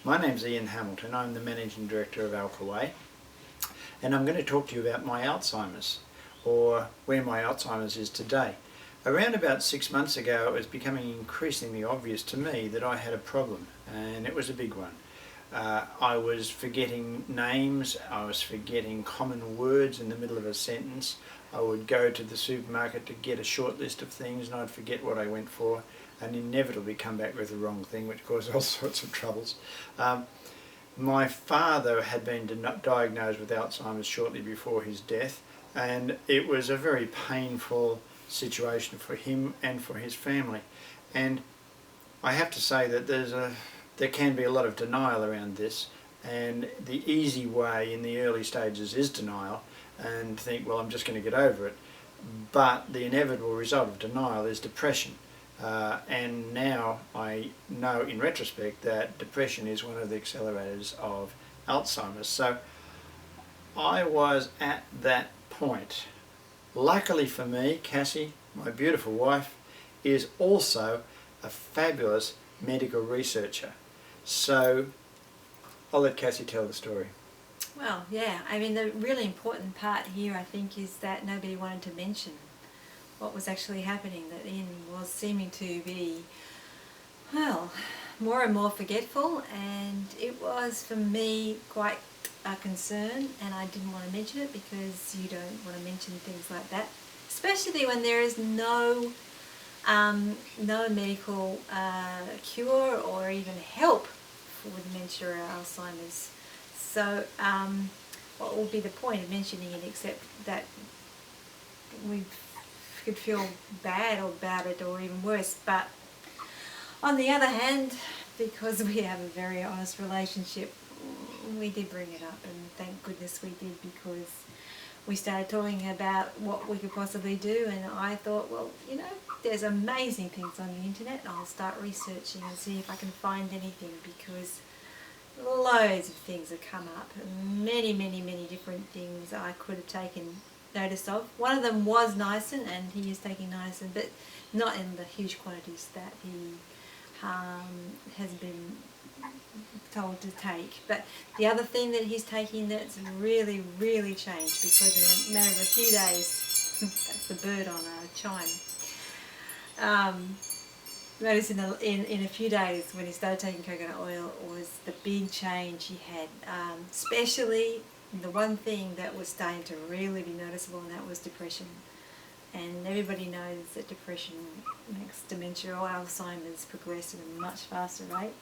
My name's Ian Hamilton. I'm the Managing Director of Alkaway, and I'm going to talk to you about my Alzheimer's, or where my Alzheimer's is today. Around about 6 months ago, it was becoming increasingly obvious to me that I had a problem, and it was a big one. I was forgetting names, I was forgetting common words in the middle of a sentence. I would go to the supermarket to get a short list of things and I'd forget what I went for and inevitably come back with the wrong thing, which caused all sorts of troubles. My father had been diagnosed with Alzheimer's shortly before his death, and it was a very painful situation for him and for his family. And I have to say that there can be a lot of denial around this, and the easy way in the early stages is denial and think, well, I'm just going to get over it. But the inevitable result of denial is depression. And now I know in retrospect that depression is one of the accelerators of Alzheimer's. So I was at that point. Luckily for me, Cassie, my beautiful wife, is also a fabulous medical researcher. So I'll let Cassie tell the story. Well, yeah, I mean the really important part here I think is that nobody wanted to mention what was actually happening, that Ian was seeming to be, well, more and more forgetful, and it was for me quite a concern, and I didn't want to mention it because you don't want to mention things like that, especially when there is no medical cure or even help for dementia or Alzheimer's. So what would be the point of mentioning it except that we could feel bad about it or even worse? But on the other hand, because we have a very honest relationship, we did bring it up, and thank goodness we did, because we started talking about what we could possibly do, and I thought, well, you know, there's amazing things on the internet. I'll start researching and see if I can find anything, because loads of things have come up, many different things I could have taken notice of. One of them was niacin, and he is taking niacin, but not in the huge quantities that he has been told to take. But the other thing that he's taking that's really changed, because in a matter of a few days, that's the bird on a chime, notice in a few days when he started taking coconut oil was the big change he had, especially the one thing that was starting to really be noticeable, and that was depression. And everybody knows that depression makes dementia or Alzheimer's progress at a much faster rate.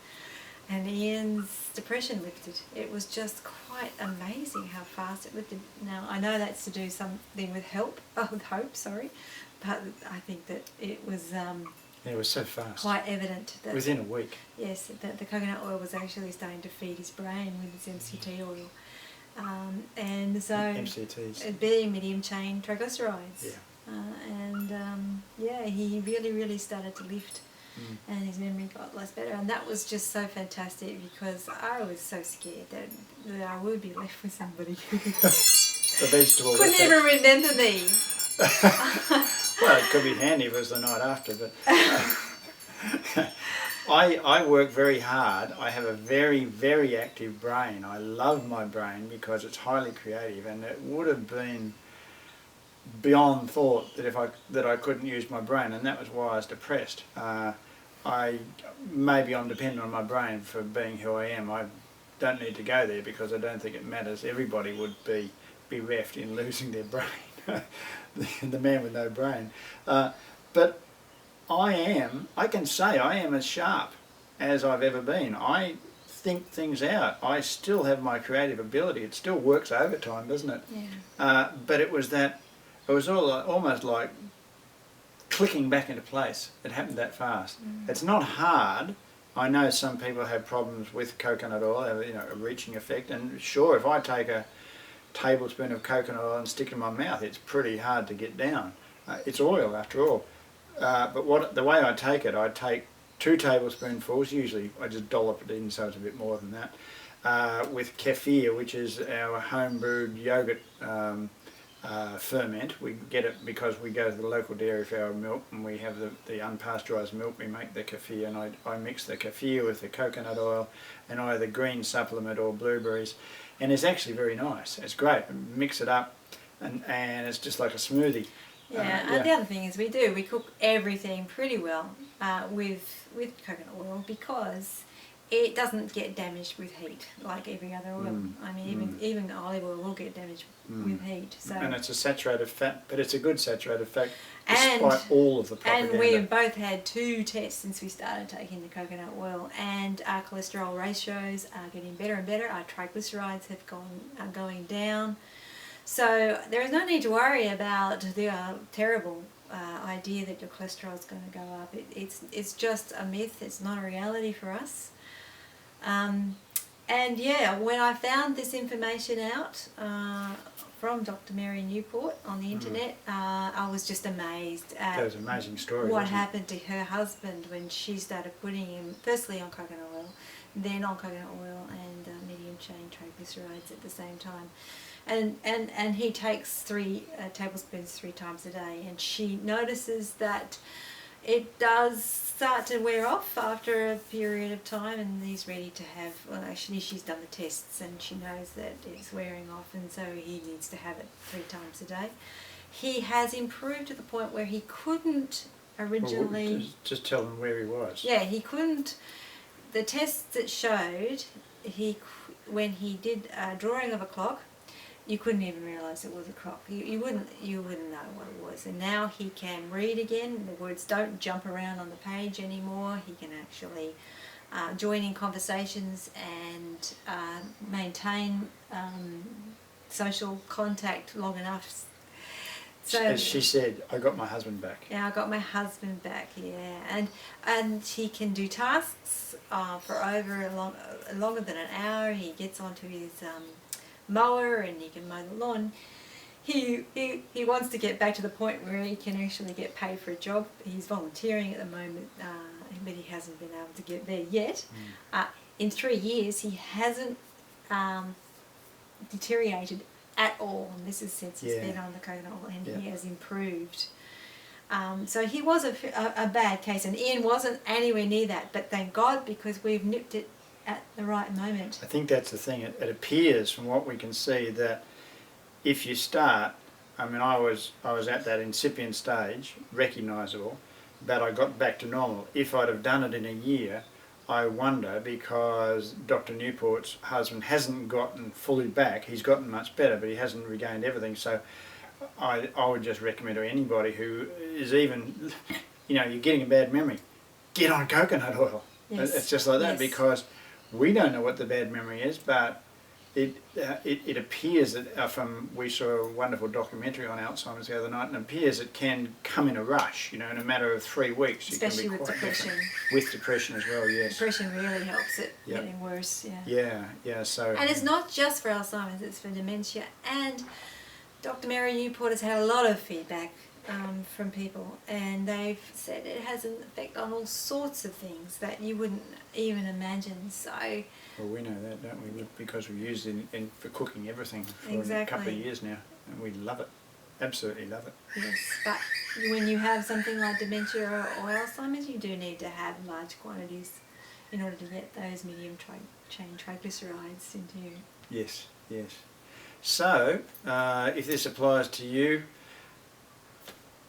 And Ian's depression lifted. It was just quite amazing how fast it lifted. Now, I know that's to do something with hope, but I think that it was So fast. quite evident that Within a week. Yes, that the coconut oil was actually starting to feed his brain with its MCT oil. And so MCTs. being medium chain triglycerides. Yeah. He really started to lift, and his memory got less better, and that was just so fantastic, because I was so scared that I would be left with somebody who The vegetable couldn't even remember me. Well, it could be handy if it was the night after, but I work very hard. I have a very active brain. I love my brain because it's highly creative, and it would have been beyond thought that I couldn't use my brain, and that was why I was depressed. Maybe I'm dependent on my brain for being who I am. I don't need to go there because I don't think it matters. Everybody would be bereft in losing their brain. The man with no brain. But I can say I am as sharp as I've ever been. I think things out. I still have my creative ability. It still works overtime, doesn't it? Yeah. But it was almost like clicking back into place. It happened that fast. It's not hard. I know some people have problems with coconut oil, a reaching effect, and sure, if I take a tablespoon of coconut oil and stick it in my mouth, it's pretty hard to get down. It's oil after all. But the way I take 2 tablespoonfuls, usually I just dollop it in so it's a bit more than that, with kefir, which is our home brewed yogurt ferment. We get it because we go to the local dairy for our milk, and we have the unpasteurised milk. We make the kefir, and I mix the kefir with the coconut oil and either green supplement or blueberries, and it's actually very nice. It's great. Mix it up, and it's just like a smoothie. Yeah, and the other thing is we cook everything pretty well with coconut oil, because it doesn't get damaged with heat like every other oil. I mean, even olive oil will get damaged with heat. So, and it's a saturated fat, but it's a good saturated fat despite all of the propaganda. And we've both had 2 tests since we started taking the coconut oil, and our cholesterol ratios are getting better and better. Our triglycerides are going down. So there is no need to worry about the terrible idea that your cholesterol is going to go up. It's just a myth. It's not a reality for us. And yeah, when I found this information out from Dr. Mary Newport on the internet, I was just amazed at that was an amazing story, what happened to her husband when she started putting him firstly on coconut oil, then on coconut oil and medium chain triglycerides at the same time. And he takes 3 tablespoons 3 times a day, and she notices that it does start to wear off after a period of time, and he's ready to have, well, actually she's done the tests and she knows that it's wearing off, and so he needs to have it 3 times a day. He has improved to the point where he couldn't originally... Well, just tell them where he was. Yeah, he couldn't... The tests that showed, when he did a drawing of a clock, you couldn't even realise it was a clock. You wouldn't know what it was. And now he can read again. The words don't jump around on the page anymore. He can actually join in conversations and maintain and contact long enough. So, as she said, I got my husband back. Yeah, I got my husband back, yeah. And he can do tasks for longer than an hour. He gets onto his mower and he can mow the lawn. He wants to get back to the point where he can actually get paid for a job. He's volunteering at the moment, but he hasn't been able to get there yet. In 3 years, he hasn't deteriorated at all, and this is since he's been on the coconut oil, and he has improved. So he was a bad case, and Ian wasn't anywhere near that, but thank God, because we've nipped it at the right moment. I think that's the thing. It appears from what we can see that if you start, I mean, I was at that incipient stage, recognisable, but I got back to normal. If I'd have done it in a year, I wonder, because Dr. Newport's husband hasn't gotten fully back. He's gotten much better, but he hasn't regained everything. So I would just recommend to anybody who is even, you're getting a bad memory, get on coconut oil. Yes. It's just like that, because we don't know what the bad memory is, but it appears that we saw a wonderful documentary on Alzheimer's the other night, and it appears it can come in a rush, in a matter of 3 weeks. Especially you can be with quite depression. With depression as well, yes. Depression really helps it getting worse, So. And it's not just for Alzheimer's, it's for dementia. And Dr. Mary Newport has had a lot of feedback from people, and they've said it has an effect on all sorts of things that you wouldn't even imagine. So, well, we know that, don't we? Because we've used it for cooking everything for a couple of years now, and we love it, absolutely love it. Yes, but when you have something like dementia or Alzheimer's, you do need to have large quantities in order to get those medium chain triglycerides into you. Yes. So, if this applies to you,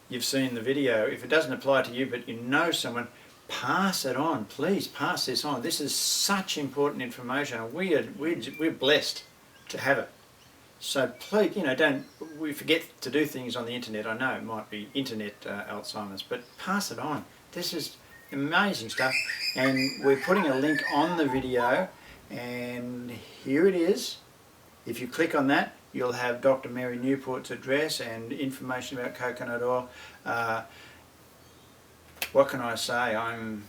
you've seen the video. If it doesn't apply to you, but you know someone, pass it on. Please pass this on. This is such important information. We're blessed to have it. So please, we forget to do things on the internet. I know it might be internet Alzheimer's, but pass it on. This is amazing stuff, and we're putting a link on the video, and here it is. If you click on that, you'll have Dr. Mary Newport's address and information about coconut oil. What can I say? I'm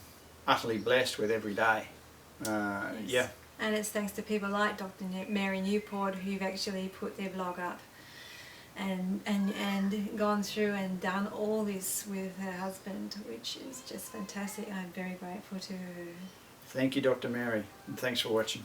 utterly blessed with every day. Yes. And it's thanks to people like Dr. Mary Newport, who've actually put their blog up and gone through and done all this with her husband, which is just fantastic. I'm very grateful to her. Thank you, Dr. Mary, and thanks for watching.